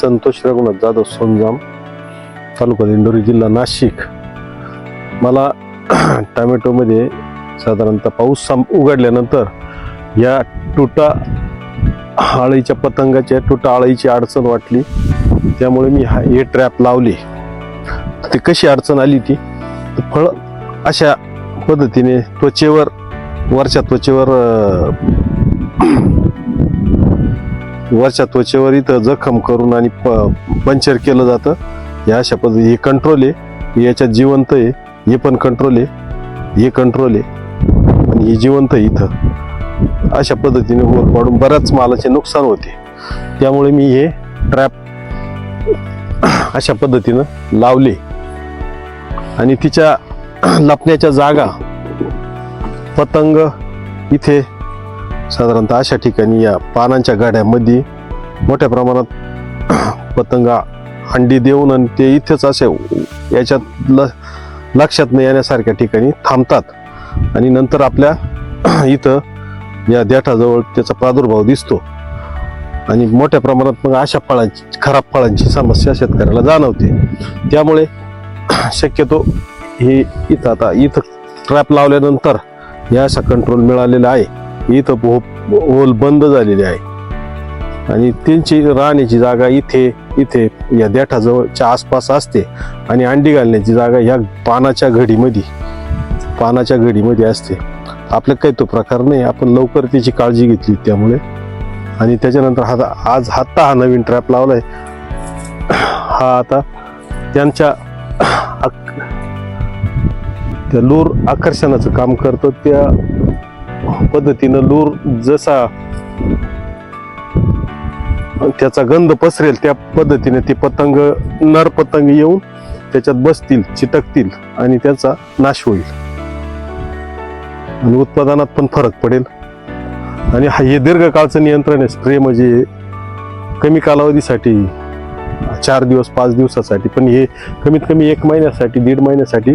संतोष रघुनाथ जाधव सोनजाम, तालुका दिंडोरी, जिल्हा नाशिक. मला टोमॅटोमध्ये साधारणतः पाऊस उघडल्यानंतर या तुटा आळीच्या पतंगाच्या तुटा आळीची अडचण वाटली. त्यामुळे मी हे ट्रॅप लावले. ती कशी अडचण आली ती फळ अशा पद्धतीने त्वचेवर, वरच्या त्वचेवर इथं जखम करून आणि पंचर केलं जातं. या अशा पद्धती हे कंट्रोल आहे, याच्यात जिवंत आहे, हे पण कंट्रोल आहे, हे कंट्रोल आहे आणि हे जिवंत आहे. इथं अशा पद्धतीने वर पाडून बऱ्याच मालाचे नुकसान होते. त्यामुळे मी हे ट्रॅप अशा पद्धतीनं लावले आणि तिच्या लपण्याच्या जागा पतंग इथे साधारणतः अशा ठिकाणी या पानांच्या गाड्यामध्ये मोठ्या प्रमाणात पतंग अंडी देऊन आणि ते इथेच असे याच्यात लक्षात न येण्यासारख्या ठिकाणी थांबतात आणि नंतर आपल्या इथं या देठाजवळ त्याचा प्रादुर्भाव दिसतो आणि मोठ्या प्रमाणात मग अशा फळांची, खराब फळांची समस्या शेतकऱ्याला जाणवते. त्यामुळे शक्यतो हे इथं ट्रॅप लावल्यानंतर या असा कंट्रोल मिळालेला आहे. इथं होल बंद झालेले आहे आणि त्यांची राहण्याची जागा इथे या देठाजवळच्या आसपास असते आणि अंडी घालण्याची जागा या पानाच्या घडीमध्ये असते. आपलं काही तो प्रकार नाही, आपण लवकर त्याची काळजी घेतली त्यामुळे. आणि त्याच्यानंतर हा नवीन ट्रॅप लावलाय. हा आता त्यांच्या त्या लूर आकर्षणाचं काम करतो. त्या पद्धतीनं लूर जसा त्याचा गंध पसरेल त्या पद्धतीने ते पतंग, नर पतंग येऊन त्याच्यात बसतील, चिटकतील आणि त्याचा नाश होईल आणि उत्पादनात पण फरक पडेल. आणि हे दीर्घकाळचं नियंत्रण आहे. स्प्रे म्हणजे कमी कालावधीसाठी 4 दिवस 5 दिवसासाठी, पण हे कमीत कमी 1 महिन्यासाठी, 1.5 महिन्यासाठी